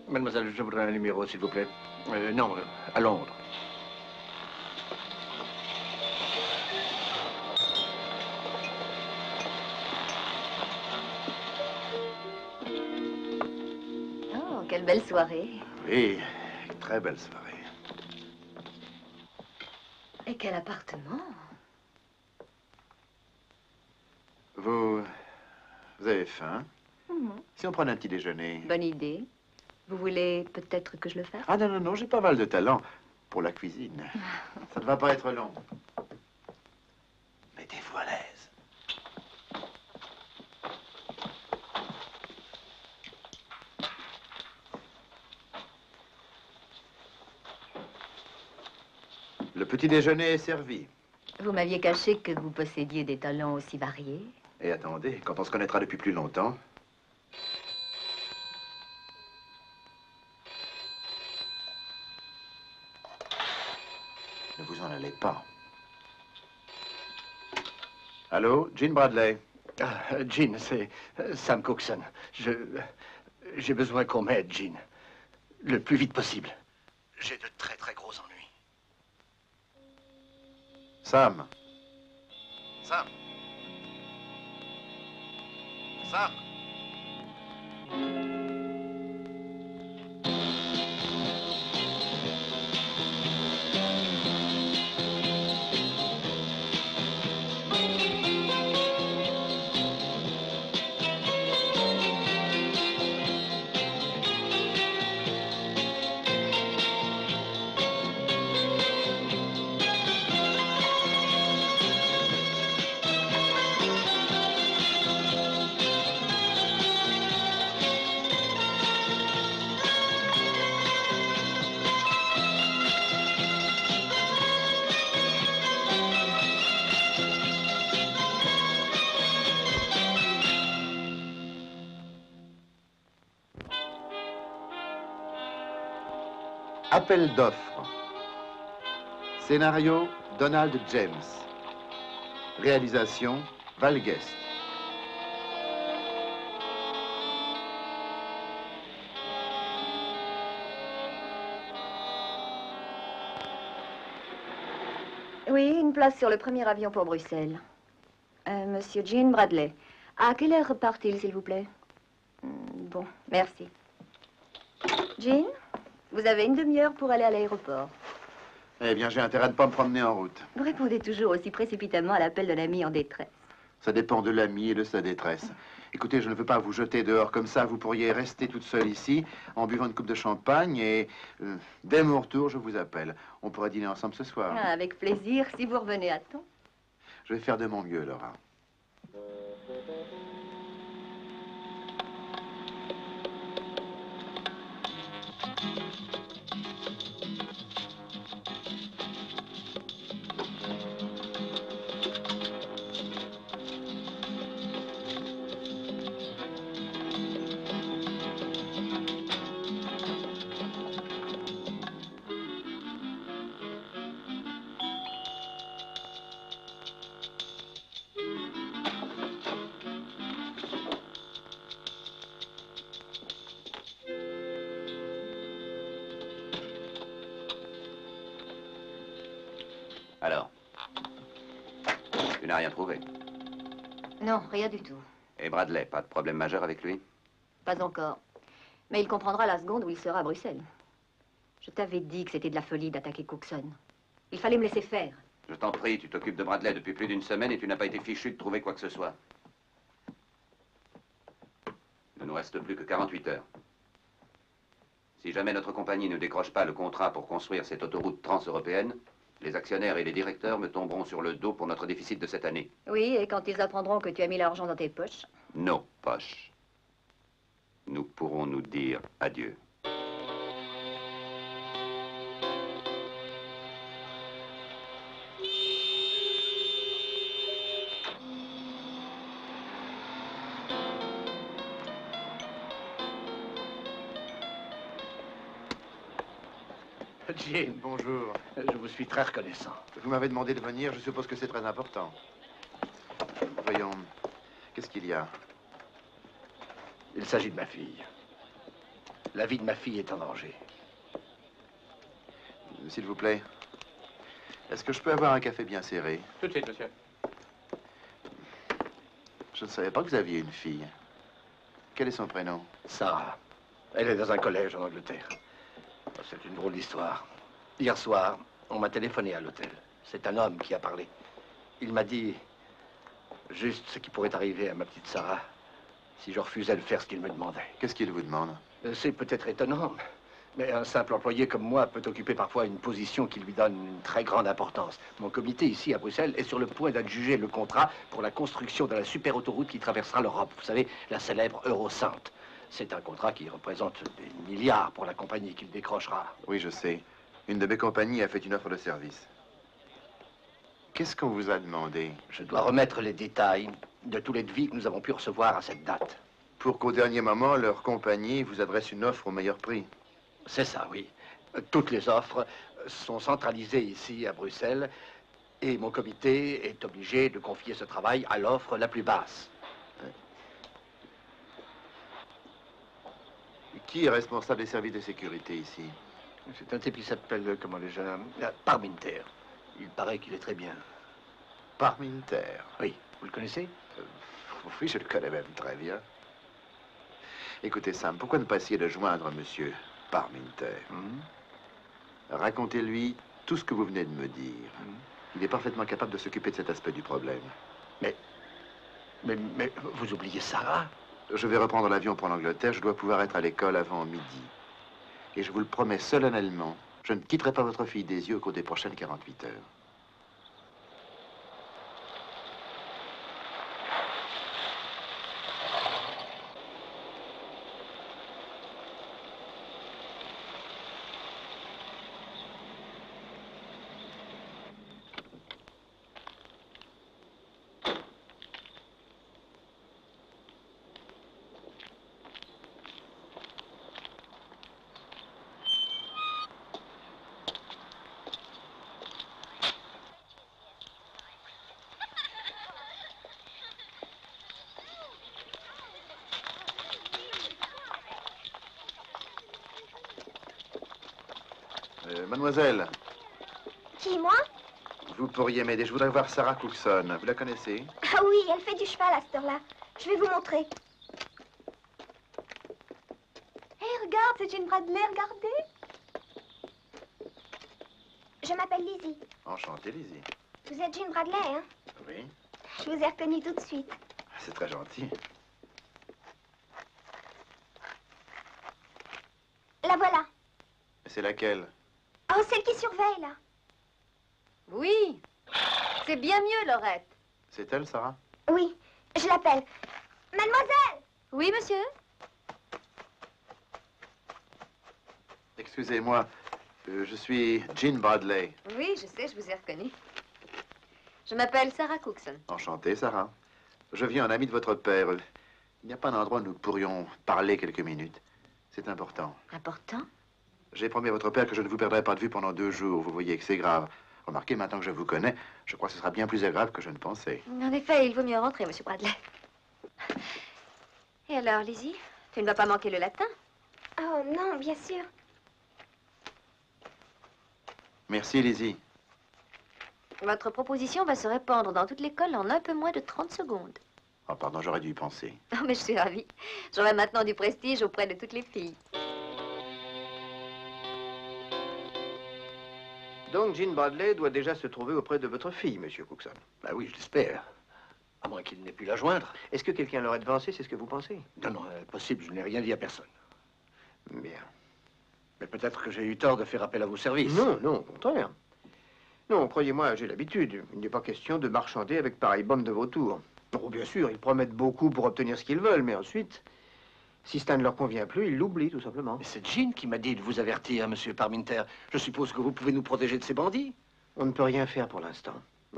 Mademoiselle, je voudrais un numéro, s'il vous plaît. Non, à Londres. Oh, quelle belle soirée. Oui, très belle soirée. Et quel appartement. Vous avez faim? Si on prenait un petit déjeuner? Bonne idée. Vous voulez peut-être que je le fasse? Ah non, non, non, j'ai pas mal de talent pour la cuisine. Ça ne va pas être long. Mettez-vous à l'aise. Le petit déjeuner est servi. Vous m'aviez caché que vous possédiez des talents aussi variés. Et attendez, quand on se connaîtra depuis plus longtemps... Ne vous en allez pas. Allô, Gene Bradley. Ah, Gene, c'est Sam Cookson. J'ai besoin qu'on m'aide, Gene. Le plus vite possible. J'ai de très, très gros ennuis. Sam. Sam. Sam. Appel d'offres. Scénario, Donald James. Réalisation, Val Guest. Oui, une place sur le premier avion pour Bruxelles. Monsieur Gene Bradley. À quelle heure part-il, s'il vous plaît? Bon, merci. Gene, vous avez une demi-heure pour aller à l'aéroport. Eh bien, j'ai intérêt à ne pas me promener en route. Vous répondez toujours aussi précipitamment à l'appel de l'ami en détresse. Ça dépend de l'ami et de sa détresse. Écoutez, je ne veux pas vous jeter dehors comme ça. Vous pourriez rester toute seule ici en buvant une coupe de champagne et dès mon retour, je vous appelle. On pourra dîner ensemble ce soir. Ah, avec plaisir, si vous revenez à temps. Je vais faire de mon mieux, Laura. Alors, tu n'as rien trouvé? Non, rien du tout. Et Bradley, pas de problème majeur avec lui? Pas encore. Mais il comprendra la seconde où il sera à Bruxelles. Je t'avais dit que c'était de la folie d'attaquer Cookson. Il fallait me laisser faire. Je t'en prie, tu t'occupes de Bradley depuis plus d'une semaine et tu n'as pas été fichu de trouver quoi que ce soit. ne nous reste plus que 48 heures. Si jamais notre compagnie ne décroche pas le contrat pour construire cette autoroute transeuropéenne, les actionnaires et les directeurs me tomberont sur le dos pour notre déficit de cette année. Oui, et quand ils apprendront que tu as mis l'argent dans tes poches. Nos poches. Nous pourrons nous dire adieu. Jean, Bonjour. je vous suis très reconnaissant. Vous m'avez demandé de venir, je suppose que c'est très important. Voyons, qu'est-ce qu'il y a? Il s'agit de ma fille. La vie de ma fille est en danger. S'il vous plaît, est-ce que je peux avoir un café bien serré? Tout de suite, monsieur. Je ne savais pas que vous aviez une fille. Quel est son prénom? Sarah. Elle est dans un collège en Angleterre. C'est une drôle d'histoire. Hier soir, on m'a téléphoné à l'hôtel. C'est un homme qui a parlé. Il m'a dit juste ce qui pourrait arriver à ma petite Sarah si je refusais de faire ce qu'il me demandait. Qu'est-ce qu'il vous demande? C'est peut-être étonnant, mais un simple employé comme moi peut occuper parfois une position qui lui donne une très grande importance. Mon comité ici à Bruxelles est sur le point d'adjuger le contrat pour la construction de la super autoroute qui traversera l'Europe. Vous savez, la célèbre Eurosante. C'est un contrat qui représente des milliards pour la compagnie qui le décrochera. Oui, je sais. Une de mes compagnies a fait une offre de service. Qu'est-ce qu'on vous a demandé? Je dois remettre les détails de tous les devis que nous avons pu recevoir à cette date. Pour qu'au dernier moment, leur compagnie vous adresse une offre au meilleur prix. C'est ça, oui. Toutes les offres sont centralisées ici à Bruxelles et mon comité est obligé de confier ce travail à l'offre la plus basse. Qui est responsable des services de sécurité ici? C'est un type qui s'appelle, comment déjà, Parminter. Il paraît qu'il est très bien. Parminter. Oui, vous le connaissez? Oui, je le connais même très bien. Écoutez, Sam, pourquoi ne pas essayer de joindre monsieur Parminter? Racontez-lui tout ce que vous venez de me dire. Il est parfaitement capable de s'occuper de cet aspect du problème. Mais vous oubliez Sarah? Je vais reprendre l'avion pour l'Angleterre. Je dois pouvoir être à l'école avant midi. Et je vous le promets solennellement, je ne quitterai pas votre fille des yeux au cours des prochaines 48 heures. Mademoiselle, Qui, moi? vous pourriez m'aider. Je voudrais voir Sarah Cookson. Vous la connaissez? Ah oui, elle fait du cheval à cette heure-là. Je vais vous montrer. Hé, regarde, c'est Jean Bradley, regardez. Je m'appelle Lizzie. Enchantée, Lizzie. Vous êtes Jean Bradley, hein? Oui, Je vous ai reconnu tout de suite. c'est très gentil. La voilà. C'est laquelle? Oh, celle qui surveille, là. Oui, c'est bien mieux, Laurette. C'est elle, Sarah? Oui, je l'appelle. Mademoiselle! Oui, monsieur? Excusez-moi, je suis Jean Bradley. Oui, je sais, je vous ai reconnu. Je m'appelle Sarah Cookson. Enchanté, Sarah. Je viens en ami de votre père. Il n'y a pas un endroit où nous pourrions parler quelques minutes. C'est important. Important? J'ai promis à votre père que je ne vous perdrai pas de vue pendant 2 jours. Vous voyez que c'est grave. Remarquez, maintenant que je vous connais, je crois que ce sera bien plus grave que je ne pensais. En effet, il vaut mieux rentrer, monsieur Bradley. Et alors, Lizzie, tu ne vas pas manquer le latin? Oh, non, bien sûr. Merci, Lizzie. Votre proposition va se répandre dans toute l'école en un peu moins de 30 secondes. Oh, pardon, j'aurais dû y penser. Oh, mais je suis ravie. J'aurai maintenant du prestige auprès de toutes les filles. Donc, Jean Bradley doit déjà se trouver auprès de votre fille, monsieur Cookson. Bah oui, je l'espère. À moins qu'il n'ait pu la joindre. Est-ce que quelqu'un l'aurait devancé, c'est ce que vous pensez? Non, non, impossible, je n'ai rien dit à personne. Bien. Mais peut-être que j'ai eu tort de faire appel à vos services. Non, non, au contraire. Non, croyez-moi, j'ai l'habitude. Il n'est pas question de marchander avec pareille bande de vautours. Oh, bien sûr, ils promettent beaucoup pour obtenir ce qu'ils veulent, mais ensuite, si cela ne leur convient plus, ils l'oublient, tout simplement. Mais c'est Jean qui m'a dit de vous avertir, monsieur Parminter. Je suppose que vous pouvez nous protéger de ces bandits. On ne peut rien faire pour l'instant.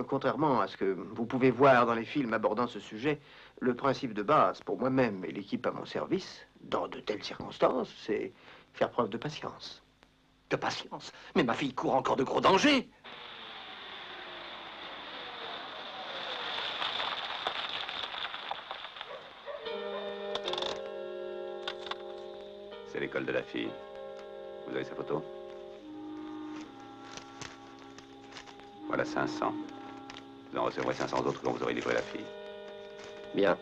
Contrairement à ce que vous pouvez voir dans les films abordant ce sujet, le principe de base pour moi-même et l'équipe à mon service, dans de telles circonstances, c'est faire preuve de patience. De patience? Mais ma fille court encore de gros dangers. C'est l'école de la fille. Vous avez sa photo? Voilà 500. Vous en recevrez 500 autres quand vous aurez livré la fille. Bien.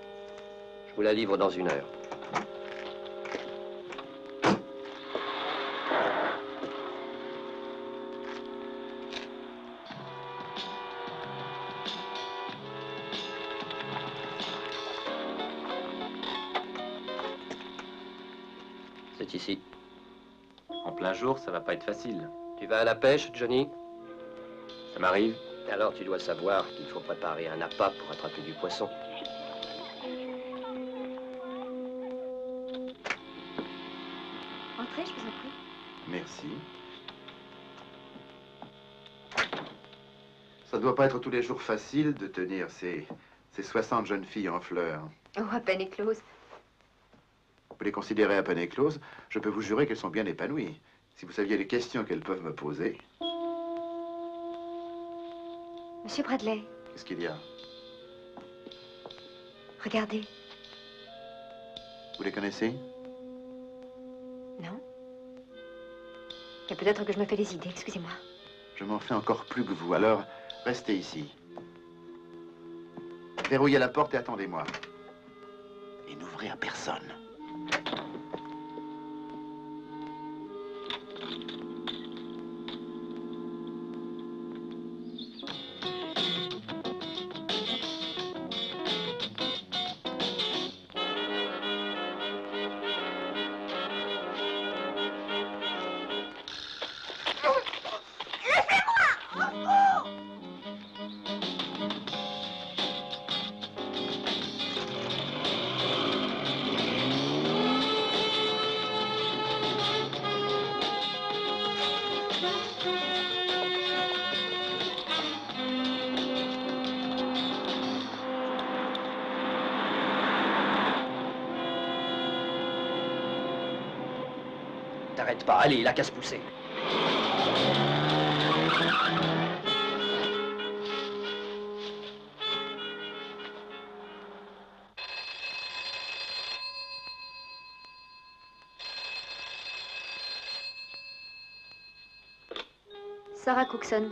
Je vous la livre dans 1 heure. C'est ici. En plein jour, ça va pas être facile. Tu vas à la pêche, Johnny? Ça m'arrive. Alors tu dois savoir qu'il faut préparer un appât pour attraper du poisson. Entrez, je vous en prie. Merci. Ça ne doit pas être tous les jours facile de tenir ces 60 jeunes filles en fleurs. Oh, à peine éclose. Vous les considérez à peine écloses, je peux vous jurer qu'elles sont bien épanouies. Si vous saviez les questions qu'elles peuvent me poser. Monsieur Bradley, Qu'est-ce qu'il y a? regardez. Vous les connaissez? Non? Mais peut-être que je me fais des idées, excusez-moi. Je m'en fais encore plus que vous, alors restez ici. Verrouillez la porte et attendez-moi. Et n'ouvrez à personne. T'arrêtes pas, allez, il a qu'à se pousser. Sarah Cookson.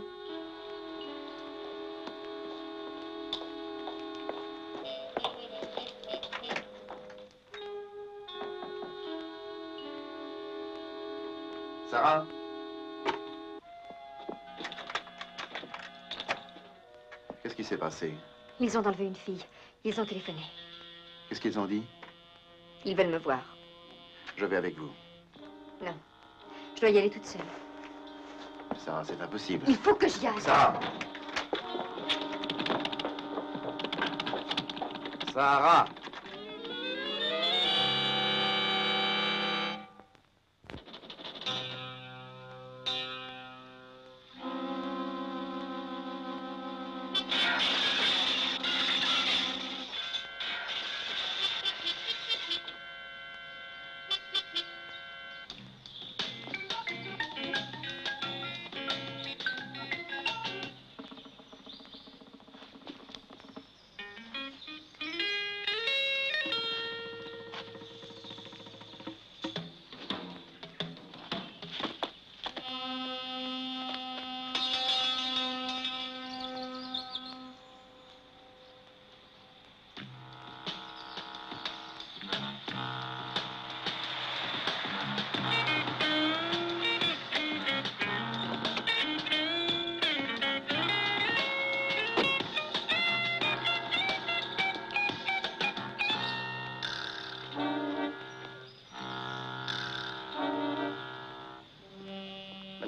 Sarah? Qu'est-ce qui s'est passé? Ils ont enlevé une fille. Ils ont téléphoné. Qu'est-ce qu'ils ont dit? Ils veulent me voir. Je vais avec vous. Non. Je dois y aller toute seule. Sarah, c'est impossible. Il faut que j'y aille. Sarah! Sarah!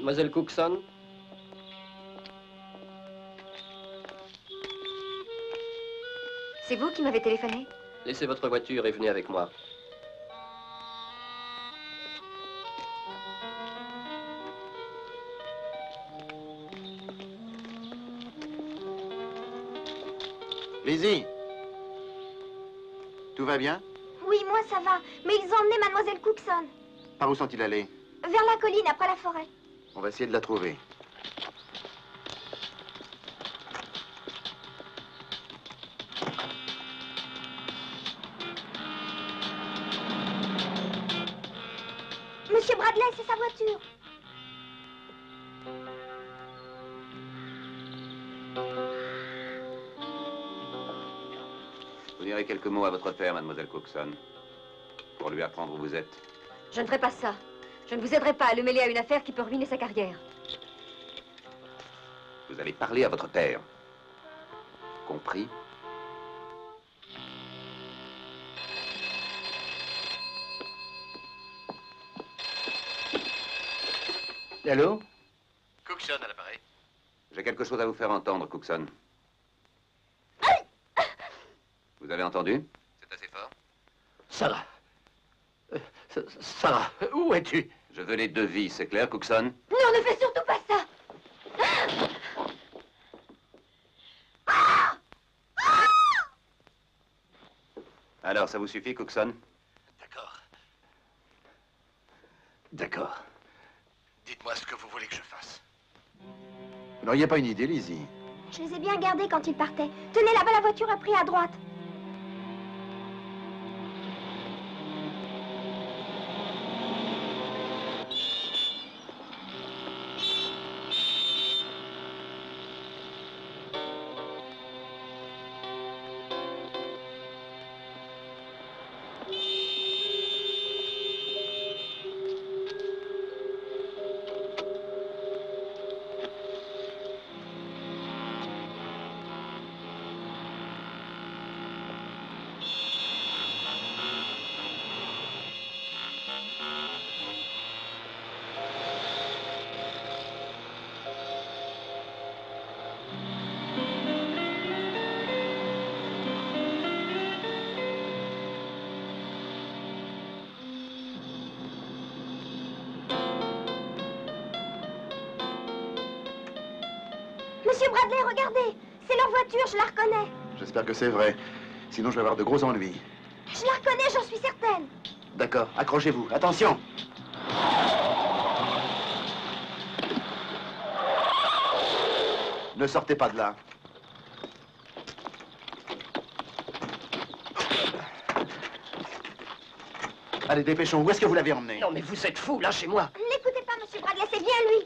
Mademoiselle Cookson? C'est vous qui m'avez téléphoné? Laissez votre voiture et venez avec moi. Lizzie, tout va bien? Oui, moi ça va. Mais ils ont emmené Mademoiselle Cookson. Par où sont-ils allés? Vers la colline, après la forêt. On va essayer de la trouver. Monsieur Bradley, c'est sa voiture. Vous direz quelques mots à votre père, mademoiselle Cookson, pour lui apprendre où vous êtes. Je ne ferai pas ça. Je ne vous aiderai pas à le mêler à une affaire qui peut ruiner sa carrière. Vous allez parler à votre père. Compris? Allô? Cookson à l'appareil. J'ai quelque chose à vous faire entendre, Cookson. Vous avez entendu? C'est assez fort. Sarah. Sarah, où es-tu? Je veux les devis, c'est clair, Cookson? Non, ne fais surtout pas ça. Alors, ça vous suffit, Cookson? D'accord. D'accord. Dites-moi ce que vous voulez que je fasse. Vous n'auriez pas une idée, Lizzie? Je les ai bien gardés quand ils partaient. Tenez, là-bas, la voiture a pris à droite. Monsieur Bradley, regardez. C'est leur voiture, je la reconnais. J'espère que c'est vrai. Sinon, je vais avoir de gros ennuis. Je la reconnais, j'en suis certaine. D'accord, accrochez-vous. Attention! Ne sortez pas de là. Allez, dépêchons. Où est-ce que vous l'avez emmené? Non, mais vous êtes fou, lâchez-moi. N'écoutez pas, monsieur Bradley, c'est bien lui.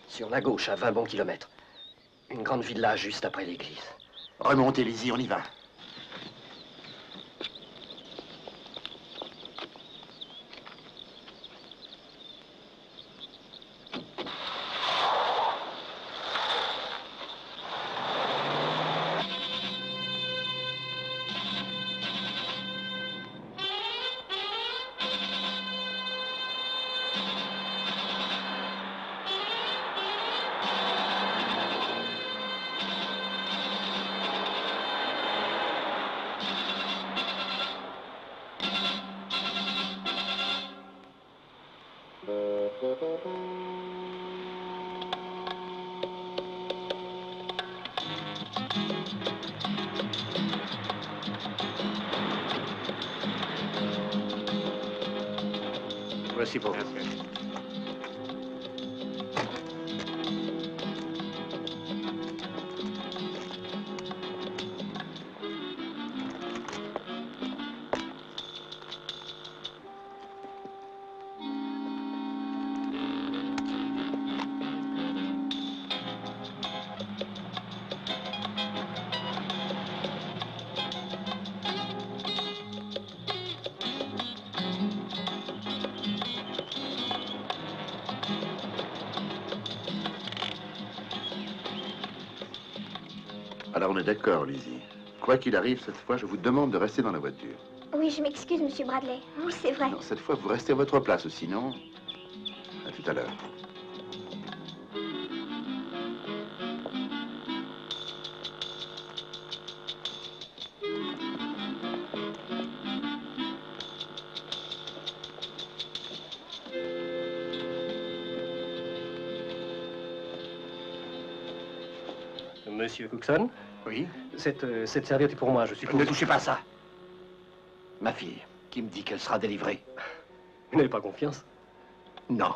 Sur la gauche, à 20 bons kilomètres. Une grande villa juste après l'église. Remontez, Lizzie, on y va. Voici pour vous. Alors on est d'accord, Lizzie. Quoi qu'il arrive, cette fois, je vous demande de rester dans la voiture. Oui, je m'excuse, monsieur Bradley. Oui, c'est vrai. Non, cette fois, vous restez à votre place, sinon... À tout à l'heure. Monsieur Cookson, Oui? cette serviette est pour moi, je suppose. Ne touchez pas à ça. Ma fille, qui me dit qu'elle sera délivrée. Vous n'avez pas confiance? Non.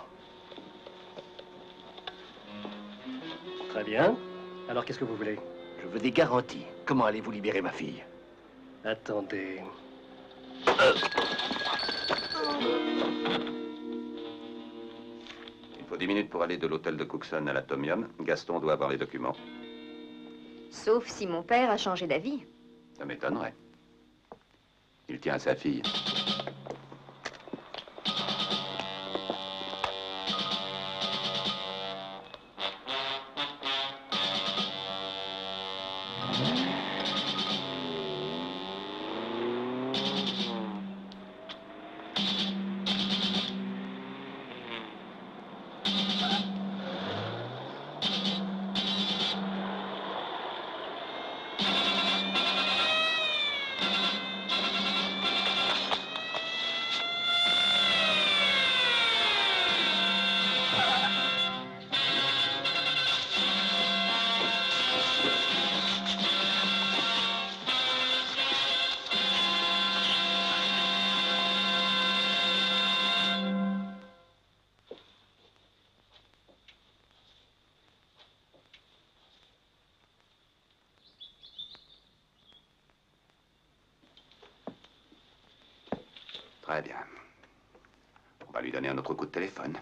Très bien. Alors, qu'est-ce que vous voulez? Je veux des garanties. Comment allez-vous libérer ma fille? Attendez. Il faut 10 minutes pour aller de l'hôtel de Cookson à l'Atomium. Gaston doit avoir les documents. Sauf si mon père a changé d'avis. Ça m'étonnerait. Il tient à sa fille. Très bien. On va lui donner un autre coup de téléphone.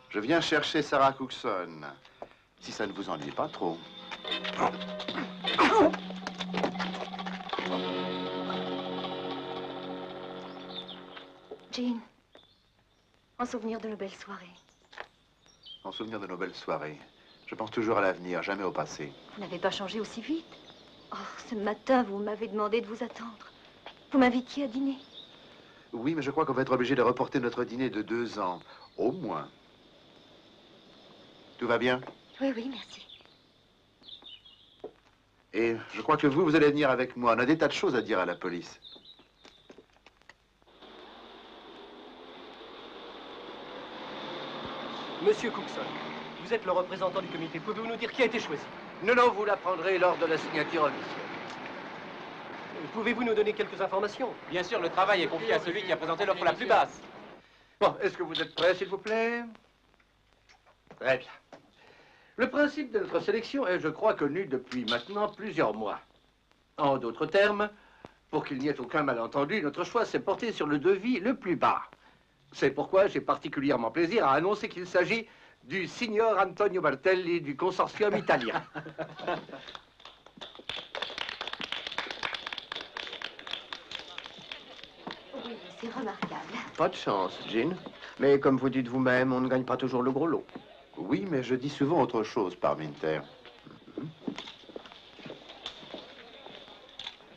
Je viens chercher Sarah Cookson. Si ça ne vous ennuie pas trop. Jean, en souvenir de nos belles soirées. En souvenir de nos belles soirées. Je pense toujours à l'avenir, jamais au passé. Vous n'avez pas changé aussi vite. Oh, ce matin, vous m'avez demandé de vous attendre. Vous m'invitiez à dîner. Oui, mais je crois qu'on va être obligé de reporter notre dîner de 2 ans. Au moins. Tout va bien? Oui, oui, merci. Et je crois que vous allez venir avec moi. On a des tas de choses à dire à la police. Monsieur Cookson, vous êtes le représentant du comité. Pouvez-vous nous dire qui a été choisi? Non, vous l'apprendrez lors de la signature officielle. Pouvez-vous nous donner quelques informations? Bien sûr, le travail est confié à celui qui a présenté l'offre la plus basse. Bon, est-ce que vous êtes prêts, s'il vous plaît? Très bien. Le principe de notre sélection est, je crois, connu depuis maintenant plusieurs mois. En d'autres termes, pour qu'il n'y ait aucun malentendu, notre choix s'est porté sur le devis le plus bas. C'est pourquoi j'ai particulièrement plaisir à annoncer qu'il s'agit du signor Antonio Martelli du consortium italien. Oui, c'est remarquable. Pas de chance, Jean. Mais comme vous dites vous-même, on ne gagne pas toujours le gros lot. Oui, mais je dis souvent autre chose, Parminter.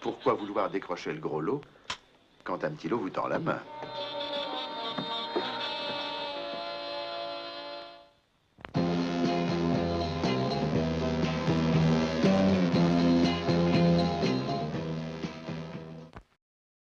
Pourquoi vouloir décrocher le gros lot quand un petit lot vous tend la main?